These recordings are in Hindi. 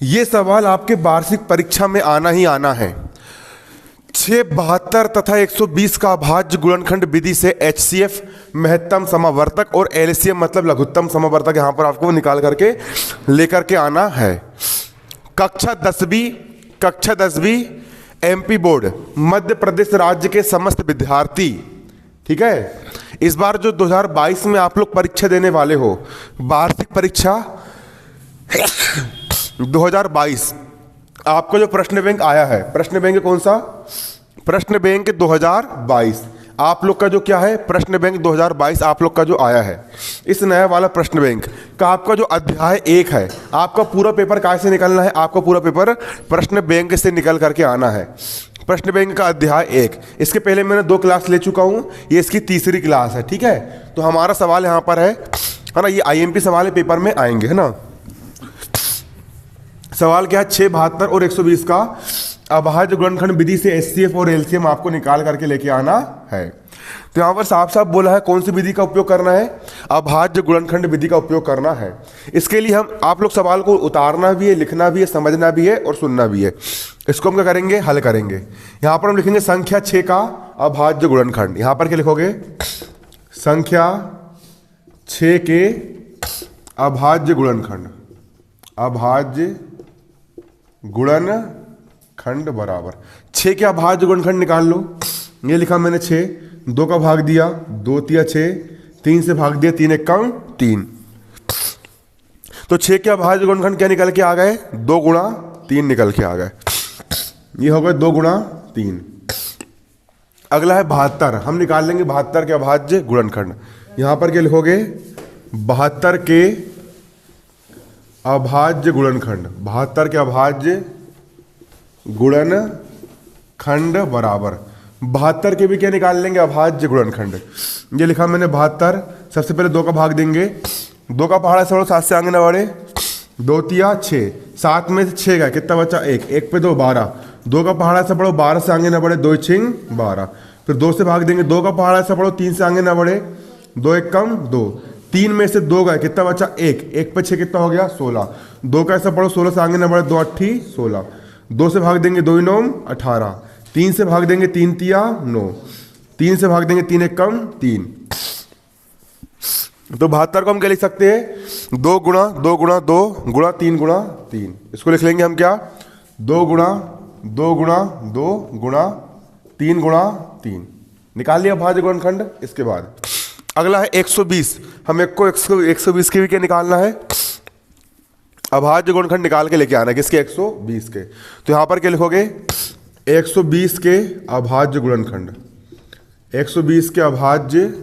ये सवाल आपके वार्षिक परीक्षा में आना ही आना है। 672 तथा 120 का अभाज्य गुणनखंड विधि से HCF महत्तम समावर्तक और LCM मतलब लघुत्तम समावर्तक यहां पर आपको निकाल करके लेकर के आना है। कक्षा 10वीं MP बोर्ड मध्य प्रदेश राज्य के समस्त विद्यार्थी, ठीक है, इस बार जो 2022 में आप लोग परीक्षा देने वाले हो, वार्षिक परीक्षा 2022, आपको जो प्रश्न बैंक आया है, प्रश्न बैंक कौन सा? प्रश्न बैंक 2022 आप लोग का जो क्या है, प्रश्न बैंक 2022 आप लोग का जो आया है, इस नया वाला प्रश्न बैंक का आपका जो अध्याय 1 है, आपका पूरा पेपर कहाँ से निकलना है? आपका पूरा पेपर प्रश्न बैंक से निकल करके आना है। प्रश्न बैंक का अध्याय 1, इसके पहले मैंने 2 क्लास ले चुका हूँ, ये इसकी तीसरी क्लास है, ठीक है। तो हमारा सवाल यहाँ पर है ना, ये IMP सवाल है, पेपर में आएंगे, है ना। सवाल क्या है? 672 और 120 का अभाज्य गुणनखंड विधि से HCF और LCM आपको निकाल करके लेके आना है। तो यहाँ पर साफ साफ बोला है कौन सी विधि का उपयोग करना है? अभाज्य गुणनखंड विधि का उपयोग करना है। इसके लिए हम आप लोग सवाल को उतारना भी है, लिखना भी है, समझना भी है और सुनना भी है। इसको हम क्या करेंगे? हल करेंगे। यहाँ पर हम लिखेंगे संख्या 6 का अभाज्य गुणनखंड। यहाँ पर क्या लिखोगे? संख्या 6 के अभाज्य गुणनखंड, अभाज्य गुणनखंड बराबर 6 के अभाज्य गुणनखंड निकाल लो। ये लिखा मैंने 6, 2 का भाग दिया 2 तिया 6, 3 से भाग दिया 3 एकम 3। तो 6 के अभाज्य गुणनखंड क्या निकल के आ गए? 2 गुणा 3 निकल के आ गए। ये हो गए 2 गुणा 3। अगला है 72, हम निकाल लेंगे 72 के अभाज्य गुणनखंड। यहां पर क्या लिखोगे? 72 के अभाज्य गुणनखंड, 72 के अभाज्य गुणनखंड बराबर 72 के भी क्या निकाल लेंगे? अभाज्य गुणनखंड। ये लिखा मैंने 72, सबसे पहले 2 का भाग देंगे, 2 का पहाड़ा से 7 से आगे न बढ़े, 2 तिया 6, 7 में से 6 गए, कितना बचा? 1, 1 पे 2 12, 2 का पहाड़ा से पढ़ो 12 से आगे न बढ़े, 2 छिंग 12, फिर 2 से भाग देंगे, 2 का पहाड़ा से पढ़ो 3 से आगे न बढ़े, 2 एकम 2, 3 में से 2 गए, कितना बचा? 1, 1 पे 6 कितना हो गया? 16, 2 का ऐसा पढ़ो 16 से आगे न बढ़े, 2 8 16, 2 से भाग देंगे 2 9 18, 3 से भाग देंगे 3 तिया 9, 3 से भाग देंगे 3 एकम 3। तो 72 को हम क्या लिख सकते हैं? 2 गुणा 2 गुणा 2 गुणा 3 गुणा 3। इसको लिख लेंगे हम क्या? 2 गुणा 2 गुणा 2 गुणा 3 गुणा 3। निकाल लिया अभाज्य गुणनखंड। इसके बाद अगला है 120, हम एक को 120 के भी क्या निकालना है? अभाज्य गुणनखंड निकाल के लेके आना है। किसके? 120 के। तो यहां पर क्या लिखोगे? 120 के अभाज्य गुणनखंड, 120 के अभाज्य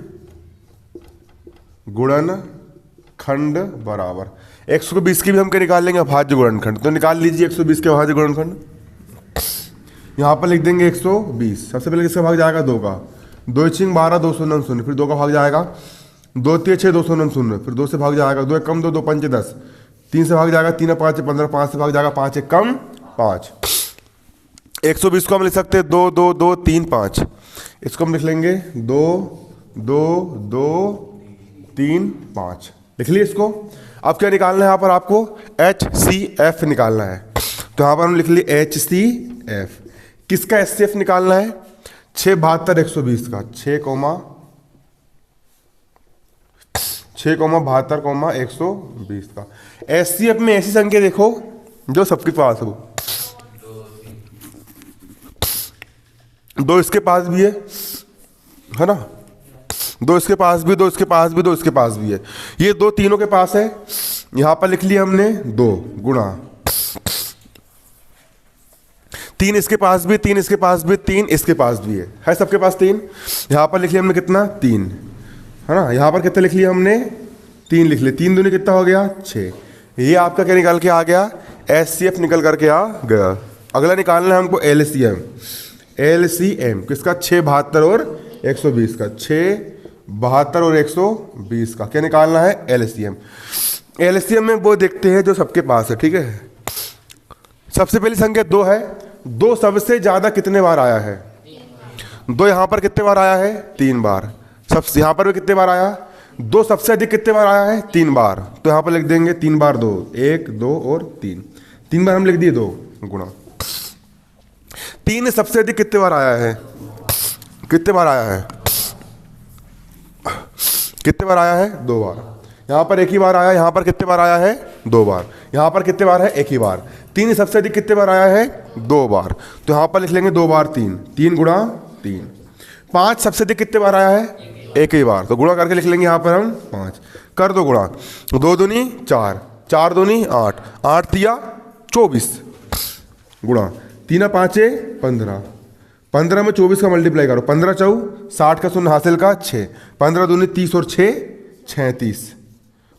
गुणनखंड बराबर 120 की भी हम क्या निकाल लेंगे? अभाज्य गुणनखंड। तो निकाल लीजिए 120 के अभाज्य गुणनखंड। यहां पर लिख देंगे 120, सबसे पहले किसका भाग जाएगा? 2 का, 2 छिंग 12, 2 0 0, फिर 2 का भाग जाएगा 2 तिया 6, 2 0 0, फिर 2 से भाग जाएगा 2 एकम 2, 2 पंच 10, 3 से भाग जाएगा 3 5 15, 5 से भाग जाएगा 5 एकम 5। 120 को हम लिख सकते हैं 2 2 2 3 5। इसको हम लिख लेंगे 2 2 2 3 5। लिख लिया इसको। अब क्या निकालना है? यहाँ पर आपको HCF निकालना है। तो यहाँ पर हम लिख लिए HCF। किसका HCF निकालना है? 672 120 का, 6 72 120 का। HCF में ऐसी संख्या देखो जो सबके पास हो। 2 इसके पास भी है ना, 2 इसके पास भी, 2 इसके पास भी, 2 इसके पास भी है। ये 2 तीनों के पास है। यहां पर लिख लिया हमने 2 गुणा 3 इसके पास भी, 3 इसके पास भी, 3 इसके पास भी है सबके पास 3। यहां पर लिख लिया हमने कितना? 3, है ना। यहां पर कितना लिख लिया हमने? 3 लिख लिया। 3 दूनी कितना हो गया? 6। ये आपका क्या निकल के आ गया? HCF निकल करके आ गया। अगला निकालना है हमको LCM। LCM किसका? 672 और 120 का, 672 और 120 का क्या निकालना है? LCM। LCM में वो देखते हैं जो सबके पास है, ठीक है। सबसे पहली संख्या 2 है। 2 सबसे ज्यादा कितने बार आया है? 2 यहां पर कितने बार आया है? 3 बार। सबसे यहां पर भी कितने बार आया? 2 सबसे अधिक कितने बार आया है? 3 बार। तो यहां पर लिख देंगे 3 बार 2, 1 2 और 3। 3 बार हम लिख दिए 2 गुणा 3 सबसे अधिक कितने बार आया है, कितने बार आया है, कितने बार आया है, 2 बार। यहाँ पर एक ही बार आया, यहाँ पर कितने बार आया है, 2 बार। यहाँ पर कितने बार है, एक ही बार। 3 सबसे अधिक कितने बार आया है, 2 बार। तो यहाँ पर लिख लेंगे 2 बार 3, 3 गुणा 3। 5 सबसे अधिक कितने बार आया है, एक ही बार। तो गुणा करके लिख लेंगे यहाँ पर हम 5। कर दो गुणा, 2 दूनी 4, 4 दूनी 8, 8 तिया 24 गुणा 3 5 15, 15 में 24 का मल्टीप्लाई करो, 15 चौ 60 का 0 हासिल का 6, 15 दूनी 30 और 6 36,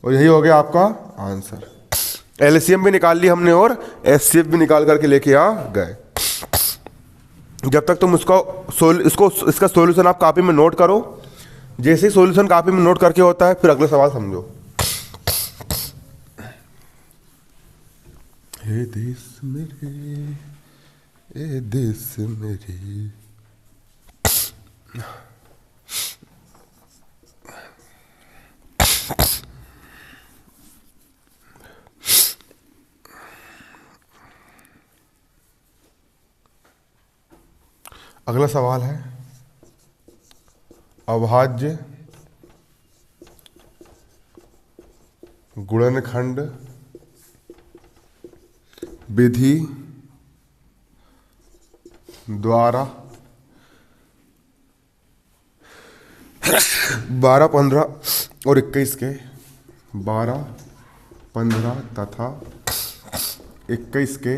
और यही हो गया आपका आंसर। एलसीएम भी निकाल ली हमने और एचसीएफ भी निकाल करके लेके आ गए। जब तक तुम इसका सॉल्यूशन आप कॉपी में नोट करो, जैसे ही सॉल्यूशन कॉपी में नोट करके होता है फिर अगला सवाल समझो। हे देश मेरे, ए देश मेरे, अगला सवाल है अभाज्य गुणनखंड विधि द्वारा 12, 15 और 21 के 12, 15 तथा 21 के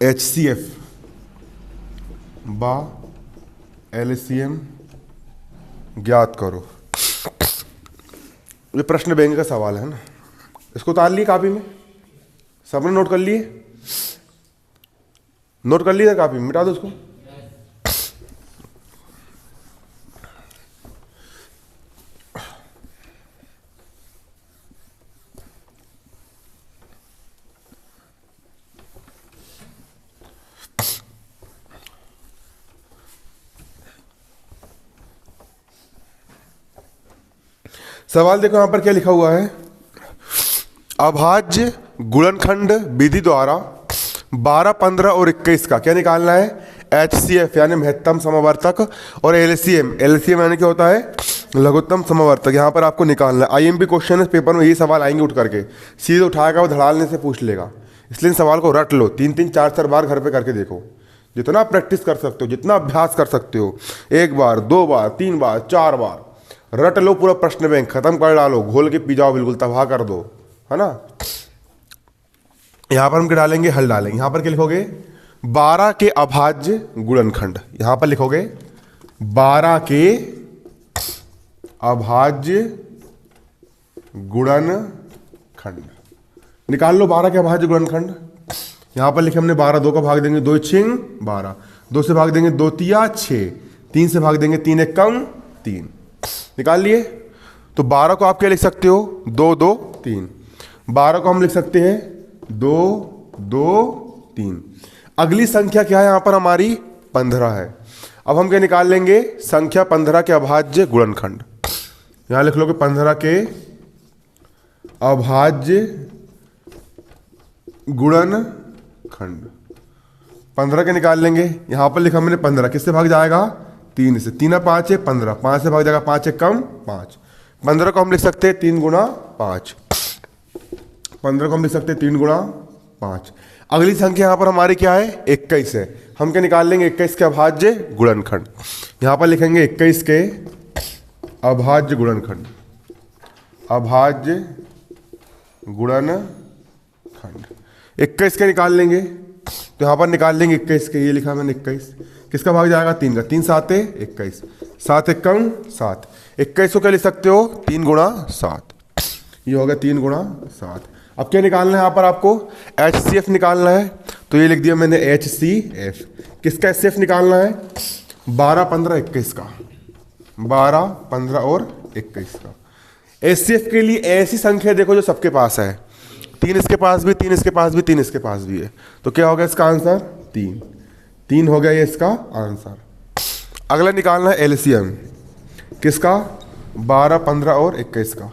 HCF बा LCM ज्ञात करो। ये प्रश्न बैंक का सवाल है ना, इसको उतार लिए कॉपी में, सबने नोट कर लिए, नोट कर लिया कॉपी में, मिटा दो उसको। सवाल देखो यहां पर क्या लिखा हुआ है, अभाज्य गुणनखंड विधि द्वारा 12, 15 और 21 का क्या निकालना है, HCF यानी महत्तम समवर्तक, और LCM यानी क्या होता है, लघुत्तम समवर्तक। यहाँ पर आपको निकालना है। IMP क्वेश्चन है पेपर में, यही सवाल आएंगे उठ करके, सीधे उठाएगा वो धड़ालने से पूछ लेगा, इसलिए सवाल को रट लो, 3-3, 4-4 बार घर पे करके देखो, जितना प्रैक्टिस कर सकते हो, जितना अभ्यास कर सकते हो, 1 बार 2 बार 3 बार 4 बार रट लो, पूरा प्रश्न बैंक खत्म कर डालो, घोल के पी जाओ, बिल्कुल तबाह कर दो, है ना। यहां पर हम क्या डालेंगे, हल डालेंगे। यहां पर क्या लिखोगे, 12 के अभाज्य गुणनखंड, यहां पर लिखोगे 12 के अभाज्य गुणनखंड, निकाल लो 12 के अभाज्य गुणनखंड। यहां पर लिखे हमने 12, 2 का भाग देंगे 2 छिंग 12, 2 से भाग देंगे 2 तिया 6, 3 से भाग देंगे 3 एक कम 3, निकाल लिए। तो 12 को आप क्या लिख सकते हो, 2 2 3, 12 को हम लिख सकते हैं 2 2 3। अगली संख्या क्या है यहाँ पर हमारी, 15 है। अब हम क्या निकाल लेंगे, संख्या 15 के अभाज्य गुणनखंड। यहाँ लिख लोगे 15 के अभाज्य गुणनखंड, 15 के निकाल लेंगे। यहाँ पर लिखा मैंने 15, किससे भाग जाएगा, 3 से, 3 5 है 15, 5 से भाग जाएगा 5 एक कम 5। 15 को हम लिख सकते हैं 3 गुणा 5, 15 को हम लिख सकते हैं 3 गुणा 5। अगली संख्या यहाँ पर हमारी क्या है, 21 है। हम क्या निकाल लेंगे, 21 के अभाज्य गुणनखंड। यहाँ पर लिखेंगे 21 के अभाज्य गुणनखंड, अभाज्य गुणनखंड 21 के निकाल लेंगे। तो यहाँ पर निकाल लेंगे 21 के, ये लिखा मैंने 21, किसका भाग जाएगा, 3 का, 3 7 21, 7 एक कम 7, 21 को क्या लिख सकते हो, 3 गुणा 7, ये हो गया 3 गुणा 7। अब क्या निकालना है यहाँ पर आपको, HCF निकालना है। तो ये लिख दिया मैंने HCF, किसका HCF निकालना है, 12 15 21 का, 12 15 और 21 का। HCF के लिए ऐसी संख्या देखो जो सबके पास है, 3 इसके पास भी, 3 इसके पास भी, 3 इसके पास भी है। तो क्या होगा इसका आंसर, 3 हो गया ये इसका आंसर। अगला निकालना है LCM, किसका, 12 15 और 21 का।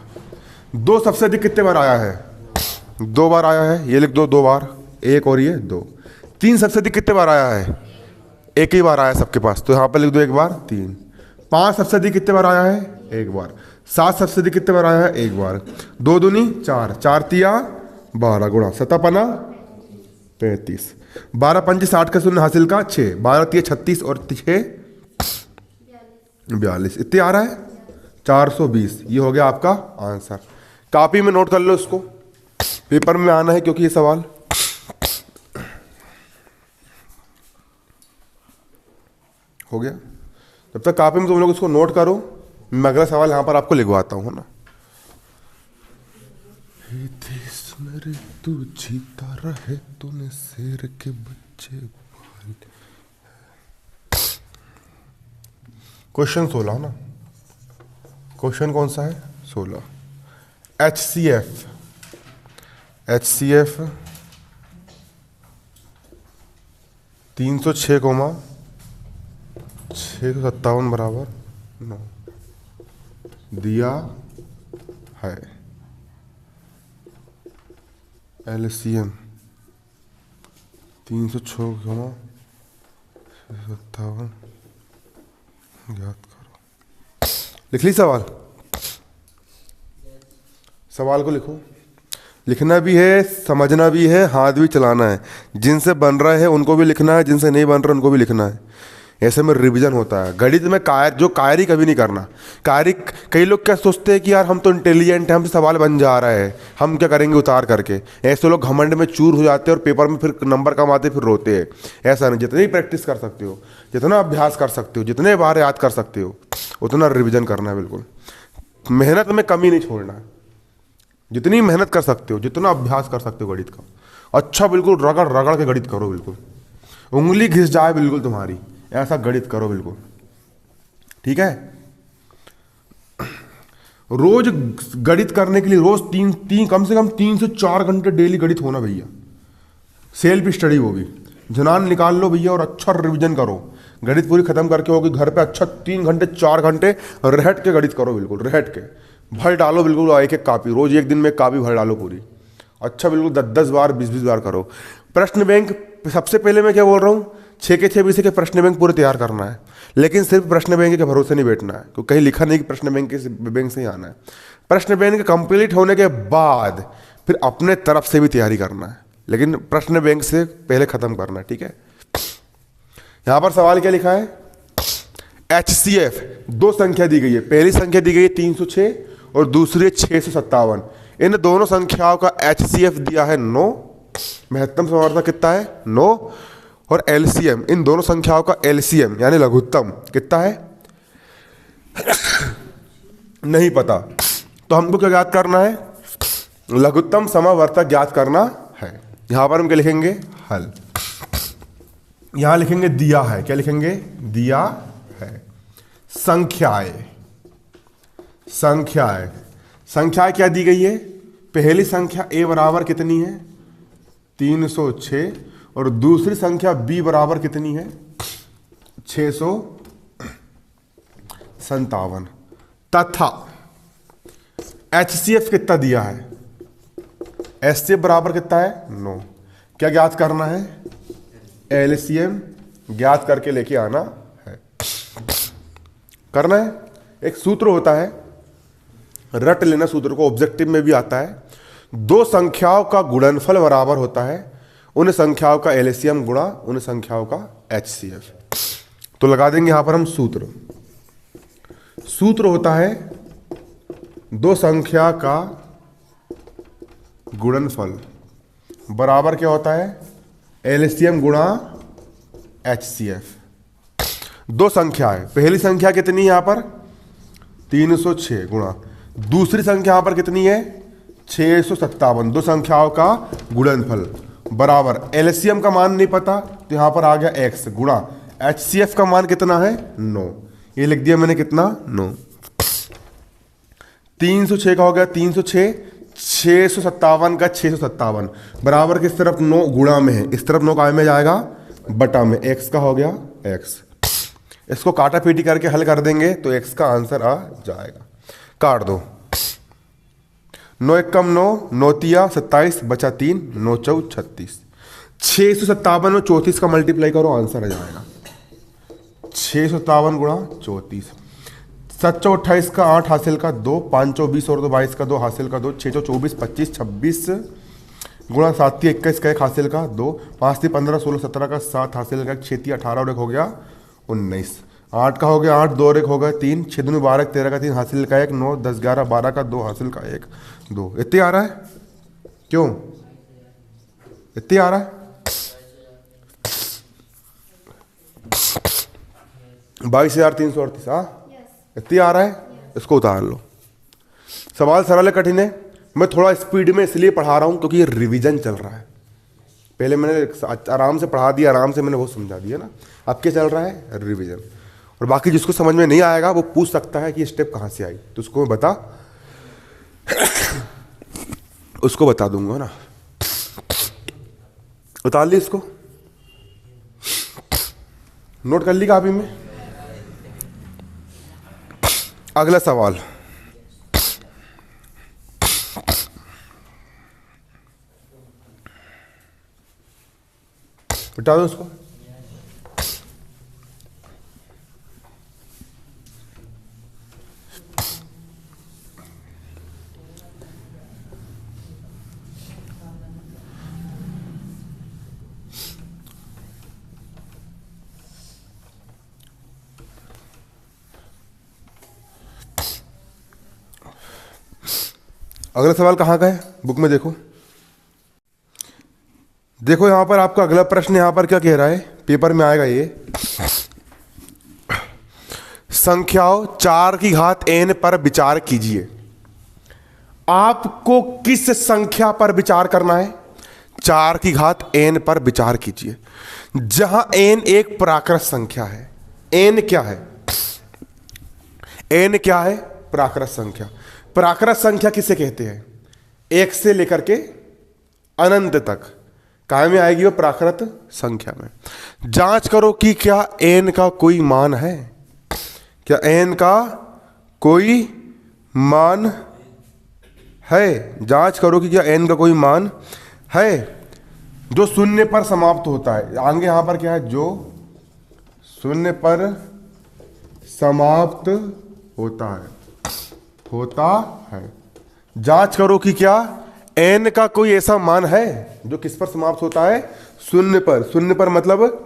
2 सबसे अधिक कितने बार आया है, 2 बार आया है, ये लिख दो 2 बार, 1 और ये 2। 3 सबसे अधिक कितने बार आया है? एक ही बार आया है सबके पास, तो यहाँ पर लिख दो 1 बार 3। 5 सबसे अधिक कितने बार आया है? 1 बार। 7 सबसे अधिक कितने बार आया है? 1 बार। 2 दूनी 4, 4 तिया 12 गुणा 7 पना 35, 12 पंच 60 का शून्य हासिल का 6, 12 तिया 36 और 6 42, इतने आ रहा है 420। ये हो गया आपका आंसर। कॉपी में नोट कर लो इसको, पेपर में आना है क्योंकि ये सवाल हो गया। जब तक कॉपी में तुम लोग इसको नोट करो, मैं अगला सवाल यहां पर आपको लिखवाता हूं, है ना। हे देश मेरे तू जीता रहे, तूने शेर के बच्चे पाले। क्वेश्चन 16 ना, क्वेश्चन कौन सा है? 16। HCF 306, 657 बराबर 9 दिया है। LCM 306, 657 याद करो। लिख ली सवाल? सवाल को लिखो, लिखना भी है, समझना भी है, हाथ भी चलाना है। जिनसे बन रहा है उनको भी लिखना है, जिनसे नहीं बन रहा उनको भी लिखना है। ऐसे में रिवीजन होता है। गणित में कायरी कभी नहीं करना। कायरी, कई लोग क्या सोचते हैं कि यार हम तो इंटेलिजेंट हैं, हमसे सवाल बन जा रहा है, हम क्या करेंगे उतार करके। ऐसे लोग घमंड में चूर हो जाते हैं और पेपर में फिर नंबर कम आते फिर रोते हैं। ऐसा नहीं, जितनी प्रैक्टिस कर सकते हो, जितना अभ्यास कर सकते हो, जितने बार याद कर सकते हो, उतना रिविजन करना है। बिल्कुल मेहनत में कमी नहीं छोड़ना है। जितनी मेहनत कर सकते हो, जितना अभ्यास कर सकते हो गणित का, अच्छा बिल्कुल रगड़ रगड़ के गणित करो। बिल्कुल उंगली घिस जाए बिल्कुल तुम्हारी, ऐसा गणित करो बिल्कुल। ठीक है। रोज गणित करने के लिए रोज कम से कम 3 से 4 घंटे डेली गणित होना भैया। सेल्फ स्टडी, वो भी ध्यान निकाल लो भैया और अच्छा रिवीजन करो। गणित पूरी खत्म करके होगी घर पे अच्छा 3 घंटे 4 घंटे रहट के गणित करो। बिल्कुल रहट के भर डालो, बिल्कुल एक एक कापी, रोज एक दिन में कापी भर डालो पूरी। अच्छा बिल्कुल 10-10 बार 20-20 बार करो। प्रश्न बैंक सबसे पहले मैं क्या बोल रहा हूँ, 6 के 6 विषय के प्रश्न बैंक पूरे तैयार करना है। लेकिन सिर्फ प्रश्न बैंक के भरोसे नहीं बैठना है, क्योंकि कहीं लिखा नहीं कि प्रश्न बैंक से ही आना है। प्रश्न बैंक कंप्लीट होने के बाद फिर अपने तरफ से भी तैयारी करना है, लेकिन प्रश्न बैंक से पहले खत्म करना है। ठीक है। यहां पर सवाल क्या लिखा है? HCF 2 संख्या दी गई है। पहली संख्या दी गई है 306 और दूसरी है 657। इन दोनों संख्याओं का HCF दिया है 9। महत्तम समावर्तक कितना है? 9। और LCM, इन दोनों संख्याओं का LCM यानी लघुत्तम कितना है? नहीं पता। तो हमको क्या ज्ञात करना है? लघुत्तम समावर्तक ज्ञात करना है। यहां पर हम क्या लिखेंगे? हल। यहां लिखेंगे दिया है। क्या लिखेंगे? दिया है। संख्याएं, संख्याएं क्या दी गई है? पहली संख्या A बराबर कितनी है? 306 और दूसरी संख्या B बराबर कितनी है? 657। तथा HCF कितना दिया है? HCF बराबर कितना है? 9। क्या ज्ञात करना है? LCM ज्ञात करके लेके आना है। करना है। एक सूत्र होता है, रट लेना सूत्र को, ऑब्जेक्टिव में भी आता है। 2 संख्याओं का गुणनफल बराबर होता है उन संख्याओं का LCM गुणा उन संख्याओं का HCF। तो लगा देंगे यहां पर हम सूत्र। सूत्र होता है 2 संख्या का गुणनफल बराबर क्या होता है? LCM गुणा HCF। 2 संख्या है। पहली संख्या कितनी है यहां पर? 306 गुणा दूसरी संख्या यहां पर कितनी है? 657। 2 संख्याओं का गुणनफल बराबर, LCM का मान नहीं पता तो यहां पर आ गया x गुणा HCF का मान कितना है? 9। ये लिख दिया मैंने कितना? 9। 306 का हो गया 306, 657 का 657 बराबर किस तरफ? 9 गुणा में है, इस तरफ 9 काय में जाएगा? बटा में। x का हो गया x। इसको काटा पीटी करके हल कर देंगे तो x का आंसर आ जाएगा। काट दो। 9 एकम 9, 9 तिया 27, बचा 3, 9 चौक 36। 657 में 34 का मल्टीप्लाई करो, आंसर आ जाएगा 657 गुणा 34। 7 चौ 28 का 8 हासिल का 2, 5 चौ 20 और 2 22 का 2 हासिल का 2, 6 चौ 24 25 26 गुणा 7 तिया 21 का 1 हासिल का 2, 5 ती 15 16 17 का 7 हासिल का 1, 6 तिया 18 और 1 हो गया 19। 8 का हो गया 8, 2 और 1 हो गया 3, 6 दूनी 12 13 का 3 हासिल का 1, 9 10 11 12 का 2 हासिल का 1 2। इतने आ रहा है? क्यों इतने आ रहा है? 22,338। हाँ इतनी आ रहा है, इसको उतार लो। सवाल सरल है कठिन है, मैं थोड़ा स्पीड में इसलिए पढ़ा रहा हूँ क्योंकि ये रिवीजन चल रहा है। पहले मैंने आराम से पढ़ा दिया, आराम से मैंने वो समझा दिया ना, अब क्या चल रहा है? रिवीजन। और बाकी जिसको समझ में नहीं आएगा वो पूछ सकता है कि ये स्टेप कहाँ से आई, तो उसको मैं उसको बता दूंगा ना। उतार ली इसको, नोट कर ली कॉपी में। अगला सवाल, बता दो उसको। अगला सवाल कहाँ का है, बुक में देखो। देखो यहां पर आपका अगला प्रश्न यहां पर क्या कह रहा है, पेपर में आएगा ये। संख्याओं 4 की घात n पर विचार कीजिए। आपको किस संख्या पर विचार करना है? 4 की घात n पर विचार कीजिए, जहां n एक प्राकृत संख्या है। n क्या है? n क्या है? प्राकृत संख्या। प्राकृत संख्या किसे कहते हैं? 1 से लेकर के अनंत तक काय में आएगी वो प्राकृत संख्या में। जांच करो कि क्या n का कोई मान है, क्या n का कोई मान है? जांच करो कि क्या n का कोई मान है जो शून्य पर समाप्त होता है। आगे यहां पर क्या है? जो शून्य पर समाप्त होता है। जांच करो कि क्या n का कोई ऐसा मान है जो किस पर समाप्त होता है? शून्य पर। शून्य पर मतलब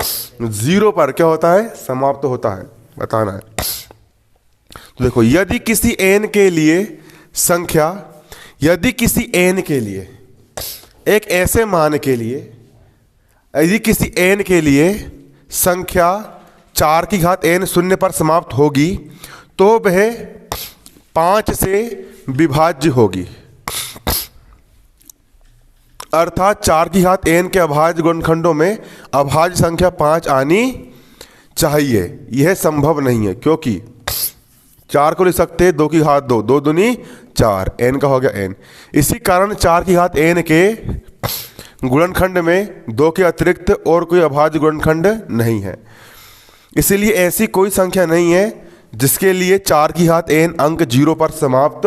0 पर क्या होता है? समाप्त होता है, बताना है। तो देखो, यदि किसी n के लिए संख्या, यदि किसी n के लिए एक ऐसे मान के लिए, यदि किसी n के लिए संख्या 4 की घात n शून्य पर समाप्त होगी तो वह 5 से विभाज्य होगी। अर्थात 4 की घात n के अभाज्य गुणनखंडों में अभाज्य संख्या 5 आनी चाहिए। यह संभव नहीं है क्योंकि 4 को लिख सकते हैं 2 की घात 2, 2 दूनी 4, n का हो गया n। इसी कारण 4 की घात n के गुणनखंड में 2 के अतिरिक्त और कोई अभाज्य गुणनखंड नहीं है। इसलिए ऐसी कोई संख्या नहीं है जिसके लिए 4 की घात n अंक 0 पर समाप्त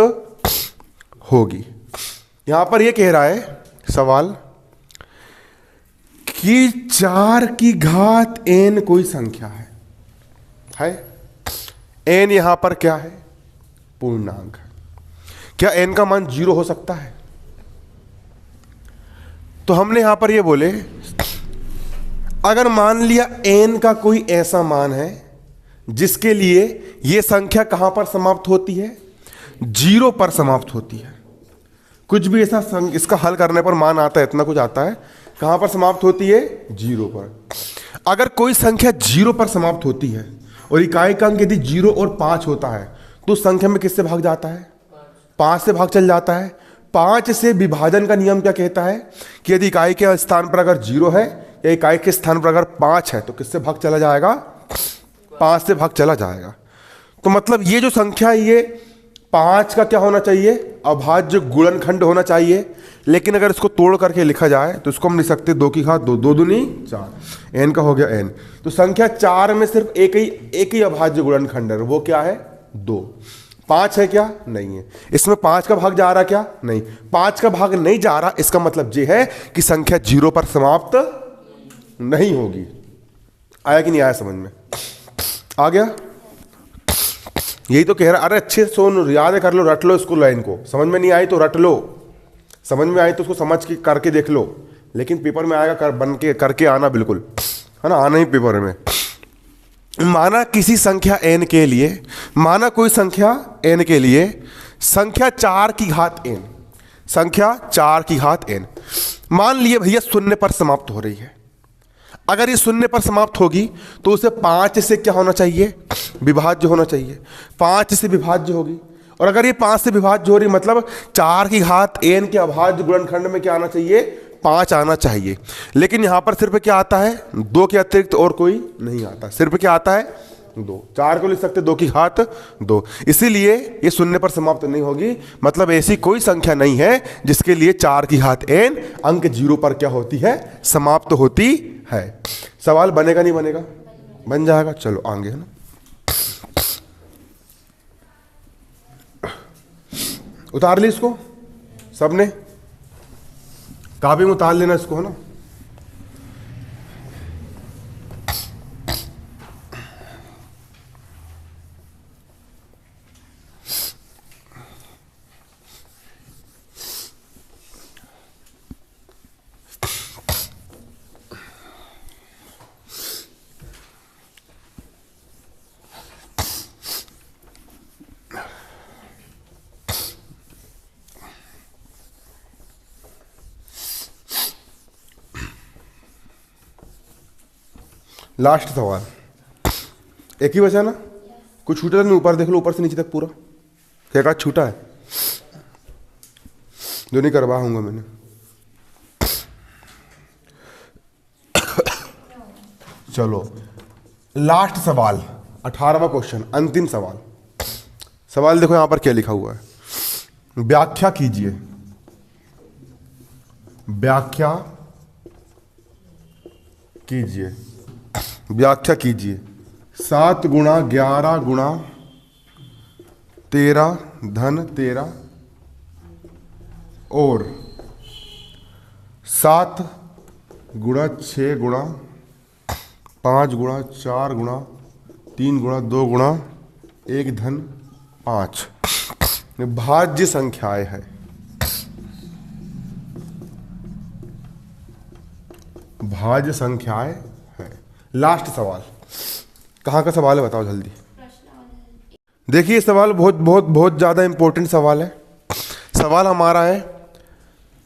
होगी। यहां पर यह कह रहा है सवाल कि 4 की घात n कोई संख्या है? n यहां पर क्या है? पूर्णांक है। क्या n का मान 0 हो सकता है? तो हमने यहां पर ये बोले, अगर मान लिया n का कोई ऐसा मान है जिसके लिए यह संख्या कहां पर समाप्त होती है? 0 पर समाप्त होती है। कुछ भी ऐसा इसका हल करने पर मान आता है, इतना कुछ आता है, कहां पर समाप्त होती है? 0 पर। अगर कोई संख्या 0 पर समाप्त होती है और इकाई का अंक यदि 0 और 5 होता है तो उस संख्या में किससे भाग जाता है? 5 से भाग चल जाता है। 5 से विभाजन का नियम क्या कहता है कि यदि इकाई के स्थान पर अगर 0 है या इकाई के स्थान पर अगर 5 है तो किससे भाग चला जाएगा? 5 से भाग चला जाएगा। तो मतलब ये जो संख्या है ये 5 का क्या होना चाहिए? अभाज्य गुणनखंड होना चाहिए। लेकिन अगर इसको तोड़ करके लिखा जाए तो इसको हम लिख सकते हैं 2 की घात 2, 2 दूनी 4, n का हो गया n। तो संख्या 4 में सिर्फ एक ही अभाज्य गुणनखंड है, वो क्या है? 2। 5 है क्या? नहीं है। इसमें 5 का भाग जा रहा क्या? नहीं। 5 का भाग नहीं जा रहा, इसका मतलब ये है कि संख्या 0 पर समाप्त नहीं होगी। आया कि नहीं आया समझ में? आ गया? यही तो कह रहा। अरे अच्छे से सुन, याद कर लो, रट लो इसको, लाइन को। समझ में नहीं आई तो रट लो, समझ में आई तो उसको समझ के करके देख लो, लेकिन पेपर में आएगा बन के करके आना, बिल्कुल, है ना, आना ही पेपर में। माना किसी संख्या n के लिए, माना कोई संख्या n के लिए संख्या 4 की घात n, संख्या 4 की घात n मान लिए भैया 0 पर समाप्त हो रही है। अगर ये 0 पर समाप्त होगी तो उसे 5 से क्या होना चाहिए? विभाज्य होना चाहिए। 5 से विभाज्य होगी, और अगर ये 5 से विभाज्य हो रही मतलब 4 की घात n के अभाज्य गुणनखंड में क्या आना चाहिए? 5 आना चाहिए। लेकिन यहां पर सिर्फ क्या आता है? 2 के अतिरिक्त और कोई नहीं आता, सिर्फ क्या आता है? 2। 4 को लिख सकते 2 की घात 2, इसीलिए ये 0 पर समाप्त नहीं होगी। मतलब ऐसी कोई संख्या नहीं है जिसके लिए 4 की घात n अंक 0 पर क्या होती है? समाप्त होती है। सवाल बनेगा नहीं बनेगा? बन जाएगा। चलो आगे, है ना। उतार ली इसको सबने, कापी में उतार लेना इसको, है ना। लास्ट सवाल, एक ही बचा ना? कुछ छूटा नहीं? ऊपर देख लो, ऊपर से नीचे तक पूरा क्या का छूटा है? जो नहीं करवाऊंगा मैंने। चलो लास्ट सवाल, 18वां क्वेश्चन, अंतिम सवाल। सवाल देखो यहां पर क्या लिखा हुआ है, व्याख्या कीजिए, व्याख्या कीजिए, व्याख्या कीजिए। 7 गुणा 11 गुणा 13 धन 13 और 7 गुणा 6 गुणा 5 गुणा 4 गुणा 3 गुणा 2 गुणा 1 धन 5 भाज्य संख्याएं है। भाज्य संख्याएं है। लास्ट सवाल, कहाँ का सवाल है बताओ जल्दी। देखिए सवाल बहुत बहुत बहुत ज़्यादा इंपॉर्टेंट सवाल है। सवाल हमारा है,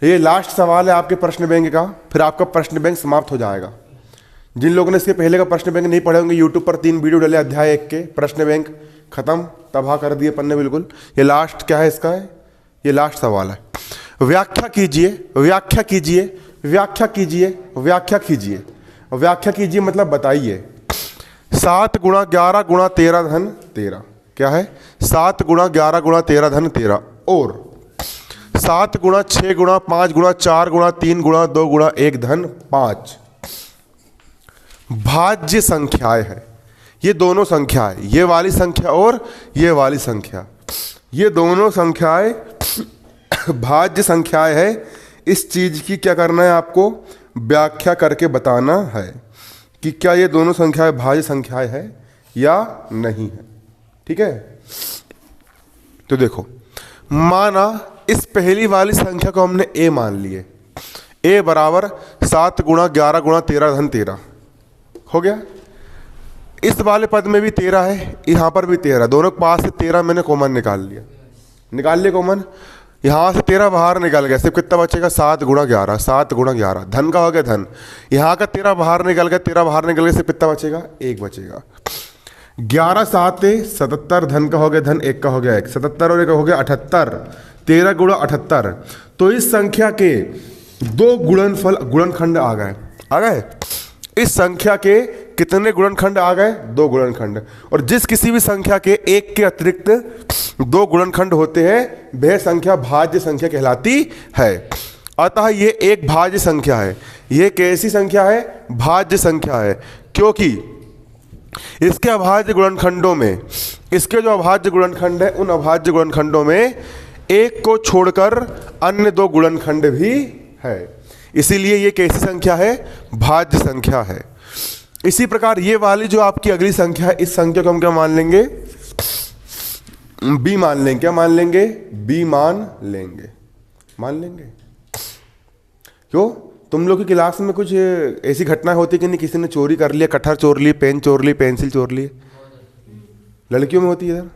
ये लास्ट सवाल है आपके प्रश्न बैंक का, फिर आपका प्रश्न बैंक समाप्त हो जाएगा। जिन लोगों ने इसके पहले का प्रश्न बैंक नहीं पढ़े होंगे, यूट्यूब पर 3 वीडियो डले अध्याय 1 के, प्रश्न बैंक खत्म, तबाह कर दिए पन्ने बिल्कुल। ये लास्ट क्या है इसका है, ये लास्ट सवाल है। व्याख्या कीजिए, व्याख्या कीजिए, व्याख्या कीजिए, व्याख्या कीजिए, व्याख्या कीजिए मतलब बताइए। 7 गुणा 11 गुणा 13 धन 13 क्या है? 7 गुणा 11 गुणा 13 धन 13 और 7 गुणा 6 गुणा 5 गुणा 4 गुणा 3 गुणा 2 गुणा 1 धन 5 भाज्य संख्याएं है। ये दोनों संख्याएं, ये वाली संख्या और ये वाली संख्या, ये दोनों संख्याएं भाज्य संख्याएं है। इस चीज की क्या करना है आपको? व्याख्या करके बताना है कि क्या ये दोनों संख्याएं भाज्य संख्याएं है या नहीं है। ठीक है, तो देखो, माना इस पहली वाली संख्या को हमने a मान लिए, a बराबर 7 गुणा 11 गुणा 13 धन 13 हो गया। इस वाले पद में भी 13 है, यहां पर भी 13, दोनों के पास से 13 मैंने कॉमन निकाल लिया, निकाल लिया कॉमन। यहाँ से 13 बाहर निकल गया, सिर्फ कितना बचेगा? 7 गुणा 11, 7 गुणा 11 धन का हो गया धन। यहाँ का 13 बाहर निकल गया, 13 बाहर निकल गया, सिर्फ कितना बचेगा? 1 बचेगा। 11 7 77 धन का हो गया धन, 1 का हो गया 1, 77 और 1 हो गया 78, 13 गुणा 78। तो इस संख्या के 2 गुणनफल गुणनखंड आ गए, आ गए। इस संख्या के कितने गुणनखंड आ गए? 2 गुणनखंड। और जिस किसी भी संख्या के 1 के अतिरिक्त 2 गुणनखंड होते हैं वह संख्या भाज्य संख्या कहलाती है। अतः ये एक भाज्य संख्या है। ये कैसी संख्या है? भाज्य संख्या है, क्योंकि इसके अभाज्य गुणनखंडों में इसके जो अभाज्य गुणनखंड है उन अभाज्य गुणनखंडों में एक को छोड़कर अन्य दो गुणनखंड भी है, इसीलिए ये कैसी संख्या है? भाज्य संख्या है। इसी प्रकार ये वाली जो आपकी अगली संख्या है, इस संख्या को हम क्या मान लेंगे? बी मान लेंगे। क्या मान लेंगे? बी मान लेंगे। मान लेंगे क्यों? तुम लोग की क्लास में कुछ ऐसी घटना होती कि नहीं? किसी ने चोरी कर लिया, कटहर चोर ली, पेन चोर ली, पेंसिल चोर ली, लड़कियों में होती है इधर?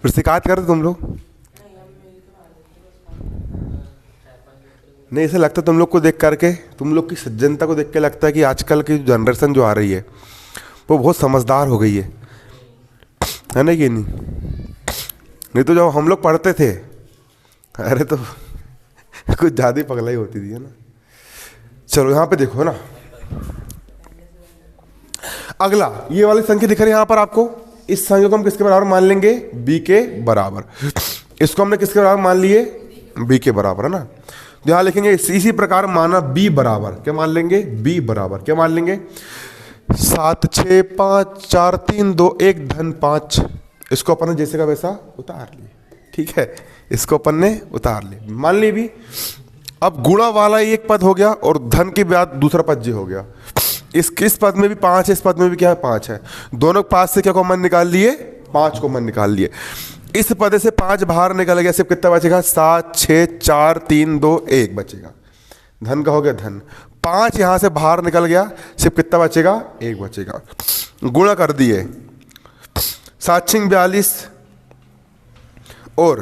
फिर शिकायत करते तुम लोग? नहीं, ऐसा लगता तुम लोग को देख करके, तुम लोग की सज्जनता को देख के लगता है कि आजकल की जनरेशन जो आ रही है वो बहुत समझदार हो गई है ना? कि नहीं तो जब हम लोग पढ़ते थे, अरे तो कुछ ज़्यादा पगलाई होती थी, है ना? चलो यहाँ पे देखो ना, अगला ये वाली संख्या दिख रही है यहाँ पर आपको। इस संख्या को हम किसके बराबर मान लेंगे? बी के बराबर। इसको हमने किसके बराबर मान लिए? बी के बराबर, है ना? यहाँ लिखेंगे इसी प्रकार माना बी बराबर, क्या मान लेंगे? बी बराबर क्या मान लेंगे? 7 6 5 4 3 2 1 धन 5। इसको अपन ने जैसे का वैसा उतार लिए, ठीक है? इसको अपन ने उतार लिए, मान ली भी। अब गुणा वाला एक पद हो गया और धन के बाद दूसरा पद जी हो गया। इस पद में भी 5 है, इस पद में भी क्या है? 5 है। दोनों 5 से क्या कॉमन निकाल लिए? 5 कॉमन निकाल लिए। इस पद से 5 बाहर निकल गया, सिर्फ कितना बचेगा? 7 6 4 3 2 1 बचेगा। धन का हो गया धन। 5 यहां से बाहर निकल गया, सिर्फ कितना बचेगा? 1 बचेगा। गुणा कर दिए, 7 6 42 और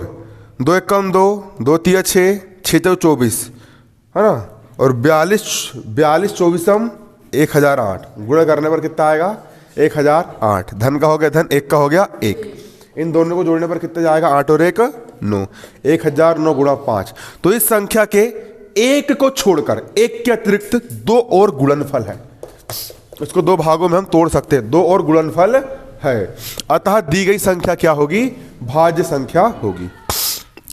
2 1 2 2 3 6 6 24, है ना? और 42 24 1008। गुणा करने पर कितना आएगा? 1008। धन का हो गया धन, 1 का हो गया 1। इन दोनों को जोड़ने पर कितना जाएगा? 8 और 1 9। 1009 गुणा 5। तो इस संख्या के एक को छोड़कर, एक के अतिरिक्त दो और गुणनफल है। इसको दो भागों में हम तोड़ सकते हैं, दो और गुणनफल है। अतः दी गई संख्या क्या होगी? भाज्य संख्या होगी।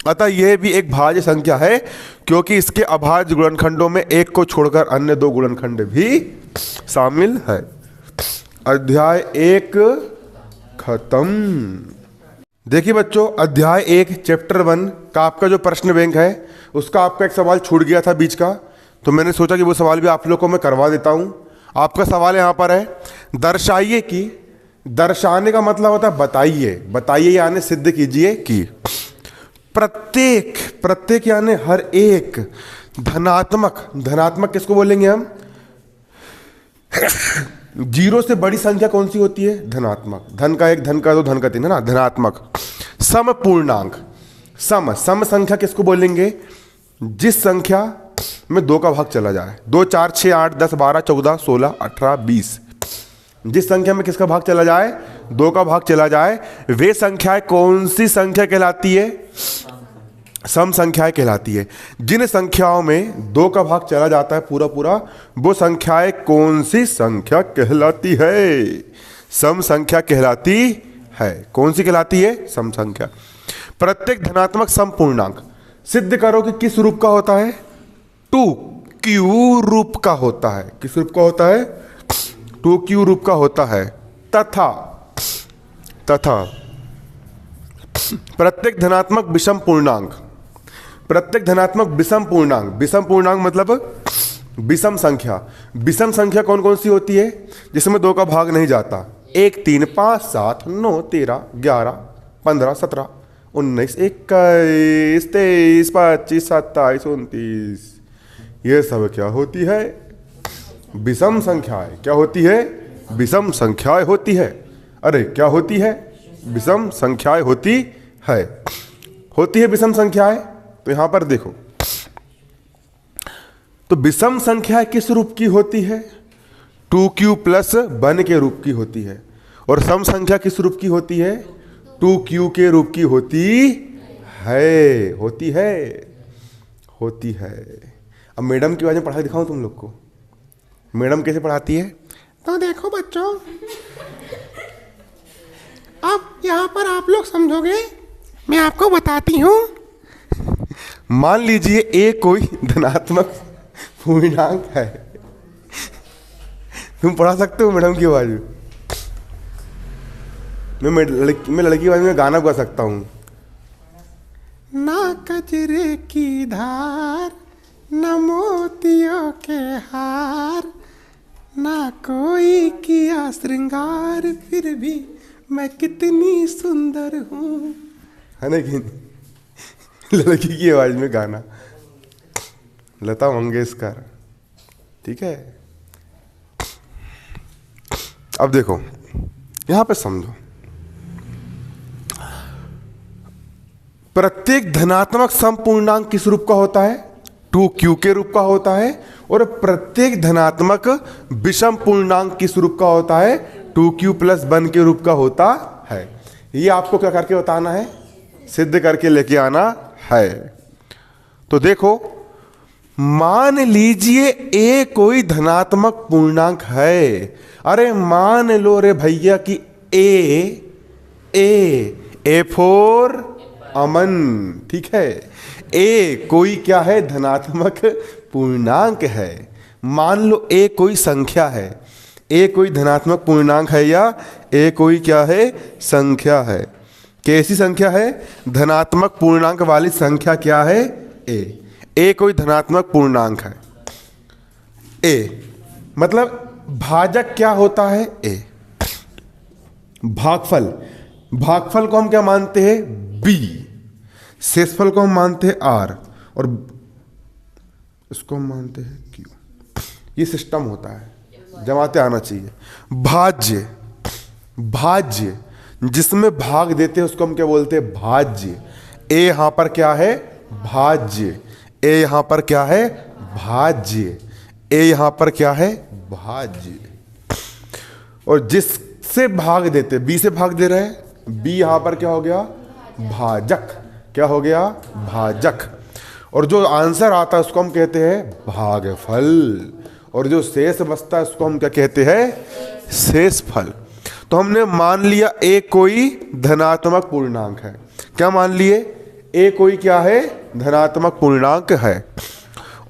अतः यह भी एक भाज्य संख्या है क्योंकि इसके अभाज्य गुणनखंडों में एक को छोड़कर अन्य दो गुणनखंड भी शामिल है। अध्याय 1 खत्म। देखिए बच्चों, अध्याय 1 चैप्टर 1 का आपका जो प्रश्न बैंक है उसका आपका एक सवाल छूट गया था बीच का, तो मैंने सोचा कि वो सवाल भी आप लोग को मैं करवा देता हूं। आपका सवाल यहाँ पर है, दर्शाइए कि, दर्शाने का मतलब होता है बताइए, बताइए यानी सिद्ध कीजिए कि प्रत्येक यानी हर एक धनात्मक, धनात्मक किसको बोलेंगे हम? जीरो से बड़ी संख्या कौन सी होती है? धनात्मक। धन का 1, धन का 2, धन का 3, है ना? धनात्मक। सम पूर्णांक, सम संख्या किसको बोलेंगे? जिस संख्या में 2 का भाग चला जाए। 2 4 6 8 10 12 14 16 18 20। जिस संख्या में किसका भाग चला जाए? 2 का भाग चला जाए। वे संख्याएं कौन सी संख्या कहलाती है? सम संख्याएं कहलाती है। जिन संख्याओं में 2 का भाग चला जाता है पूरा पूरा, वो संख्याएं कौन सी संख्या कहलाती है? सम संख्या कहलाती है। कौन सी कहलाती है? सम संख्या। प्रत्येक धनात्मक सम पूर्णांक सिद्ध करो कि किस रूप का होता है? 2q रूप का होता है। किस रूप का होता है? 2q रूप का होता है। तथा प्रत्येक धनात्मक विषम पूर्णांक, प्रत्येक धनात्मक विषम पूर्णांक, विषम पूर्णांक मतलब विषम संख्या। विषम संख्या कौन कौन सी होती है? जिसमें 2 का भाग नहीं जाता। 1 3 5 7 9 13 11 15 17 19 21 23 25 27 29। ये सब क्या होती है? विषम संख्याएं। क्या होती है? विषम संख्याएं होती है। अरे क्या होती है? विषम संख्याएं होती है। होती है विषम संख्याएं। तो यहां पर देखो, तो विषम संख्याएं किस रूप की होती है? 2q प्लस 1 के रूप की होती है। और सम संख्या किस रूप की होती है? 2q के रूप की होती है। होती है, होती है। अब मैडम की वजह पढ़ाई दिखाऊं तुम लोग को? मैडम कैसे पढ़ाती है? तो देखो बच्चों, अब यहां पर आप लोग समझोगे, मैं आपको बताती हूं। मान लीजिए a कोई धनात्मक पूर्णांक है, तुम पढ़ा सकते हो मैडम की आवाज में? मैं लड़की की आवाज में गाना गा सकता हूँ। ना कजरे की धार, ना मोतियों के हार, ना कोई किया श्रृंगार, फिर भी मैं कितनी सुंदर हूँ, है ना कि लड़की की आवाज में गाना, लता मंगेशकर। ठीक है, अब देखो यहां पे समझो, प्रत्येक धनात्मक समपूर्णांक किस रूप का होता है? 2q के रूप का होता है। और प्रत्येक धनात्मक विषम पूर्णांक किस रूप का होता है? 2q + 1 के रूप का होता है। ये आपको क्या करके बताना है? सिद्ध करके लेके आना है। तो देखो, मान लीजिए a कोई धनात्मक पूर्णांक है। अरे मान लो रे भैया कि a फॉर अमन, ठीक है, a कोई क्या है? धनात्मक पूर्णांक है। मान लो a कोई संख्या है, a कोई धनात्मक पूर्णांक है, या a कोई क्या है? संख्या है। कैसी संख्या है? धनात्मक पूर्णांक वाली संख्या क्या है? a कोई धनात्मक पूर्णांक है। a मतलब भाजक क्या होता है? a। भागफल, भागफल को हम क्या मानते हैं? b। शेषफल को हम मानते हैं r, और इसको हम मानते हैं q। ये सिस्टम होता है, जमाते आना चाहिए। भाज्य, भाज्य जिसमें भाग देते हैं उसको हम क्या बोलते हैं? भाज्य। a यहां पर क्या है? भाज्य। a यहां पर क्या है? भाज्य। a यहां पर क्या है? भाज्य। और जिससे भाग देते, b से भाग दे रहे हैं, b यहां पर क्या हो गया? भाजक। क्या हो गया? भाजक। और जो आंसर आता है उसको हम कहते हैं भागफल, और जो शेष बचता है उसको हम क्या कहते हैं? शेषफल। तो हमने मान लिया a कोई धनात्मक पूर्णांक है। क्या मान लिए? a कोई क्या है? धनात्मक पूर्णांक है।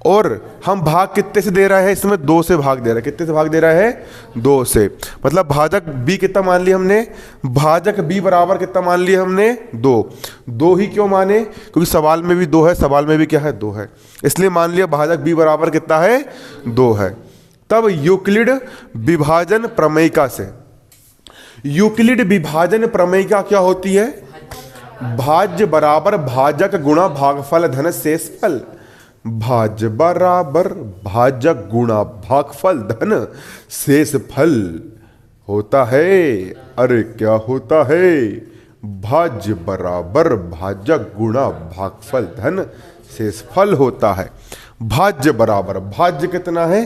और हम भाग कितने से दे रहे हैं? इसमें 2 से भाग दे रहे हैं। कितने से भाग दे रहे हैं? 2 से। मतलब भाजक b कितना मान लिया हमने? भाजक b बराबर कितना मान लिया हमने? 2। 2 ही क्यों माने? क्योंकि सवाल में भी 2 है, सवाल में भी क्या है? 2 है, इसलिए मान लिया भाजक b बराबर कितना है? 2 है। तब यूक्लिड विभाजन प्रमेयिका से, यूक्लिड विभाजन प्रमेयिका क्या होती है? भाज्य बराबर भाजक गुणा भागफल धन शेषफल। भाज्य बराबर भाजक गुणा भागफल धन शेषफल होता है। अरे क्या होता है? भाज्य बराबर भाजक गुणा भागफल धन शेषफल होता है। भाज्य बराबर, भाज्य कितना है?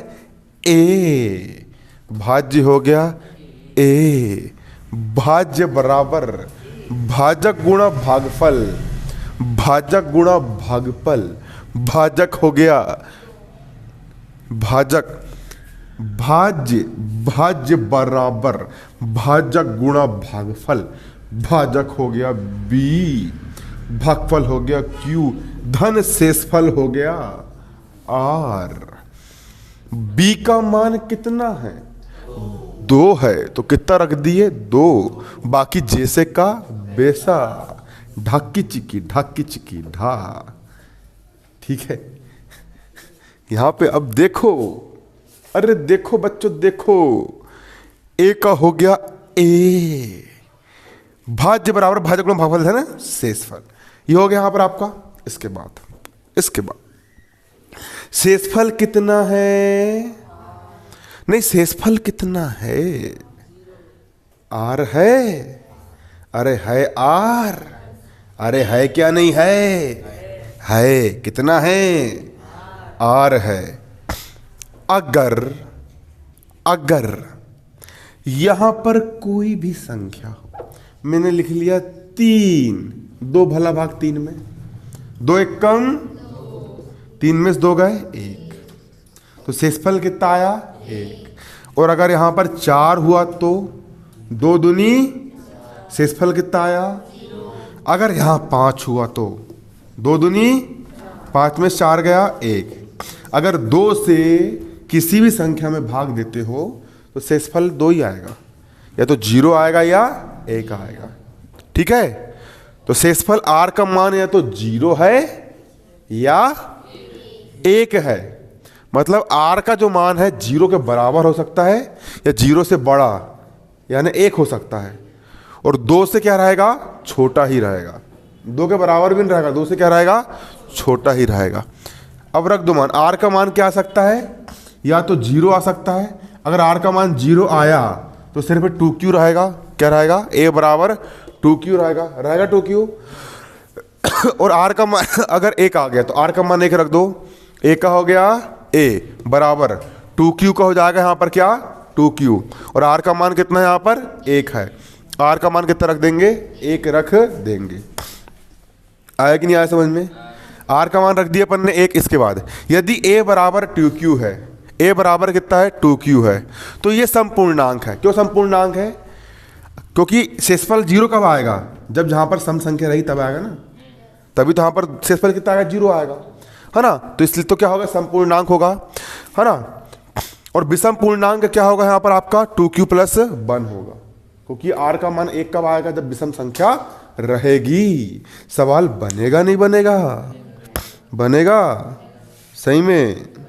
a। भाज्य हो गया a। भाज्य बराबर भाजक गुणा भागफल, भाजक गुणा भागफल, भाजक हो गया भाजक। भाज्य, भाज्य बराबर भाजक गुणा भागफल, भाजक हो गया b, भागफल हो गया q, धन शेषफल हो गया r। b का मान कितना है? 2 है, तो कितना रख दिए? 2। बाकी जैसे का वैसा, ढाकी चिकी ढाकी चिकी ढा। ठीक है, यहां पे अब देखो, अरे देखो बच्चों देखो, a का हो गया a। भाज्य बराबर भाजक गुणा भागफल है ना शेषफल, ये हो गया यहां पर आपका। इसके बाद शेषफल कितना है? नहीं, शेषफल कितना है? r है। अरे है r। अरे है क्या नहीं है? है। कितना है? r है। अगर यहां पर कोई भी संख्या हो, मैंने लिख लिया 3, 2 भला भाग 3 में, 2 एक कम, 3 में से 2 गए 1, तो शेषफल कितना आया? 1। और अगर यहां पर 4 हुआ तो 2 दूनी, शेषफल कितना आया? अगर यहां 5 हुआ तो 2 दूनी 5 में 4 गया 1। अगर 2 से किसी भी संख्या में भाग देते हो तो शेषफल 2 ही आएगा, या तो 0 आएगा या 1 आएगा। ठीक है, तो शेषफल r का मान या तो 0 है या 1 है। मतलब r का जो मान है 0 के बराबर हो सकता है या 0 से बड़ा यानी 1 हो सकता है, और 2 से क्या रहेगा, छोटा ही रहेगा। 2 के बराबर भी नहीं रहेगा, 2 से क्या रहेगा, छोटा ही रहेगा। अब रख दो मान, r का मान क्या आ सकता है, या तो 0 आ सकता है। अगर r का मान 0 आया तो सिर्फ 2q रहेगा। क्या रहेगा, a बराबर 2q रहेगा 2q। और r का मान अगर 1 आ गया तो r का मान 1 रख दो, a का हो गया a बराबर 2q का हो जाएगा यहाँ पर क्या, 2q। और r का मान कितना है यहाँ पर, 1 है। r का मान कितना रख देंगे, 1 रख देंगे। आया कि नहीं आया समझ में। r का मान रख दिया अपन ने 1। इसके बाद यदि a बराबर 2q है, a बराबर कितना है, 2q है, तो ये संपूर्णांक है। क्यों संपूर्णांक है, क्योंकि शेषफल 0 कब आएगा, जब जहाँ पर सम संख्या रही तब आएगा ना, तभी तो यहाँ पर शेषफल कितना आएगा, 0 आएगा, है ना। तो इसलिए तो क्या होगा, संपूर्णांक होगा, है ना। और विषम पूर्णांक क्या होगा यहाँ पर आपका, 2q + 1 होगा, क्योंकि r का मान 1 कब आएगा, जब विषम संख्या रहेगी। सवाल बनेगा नहीं बनेगा, बनेगा सही में।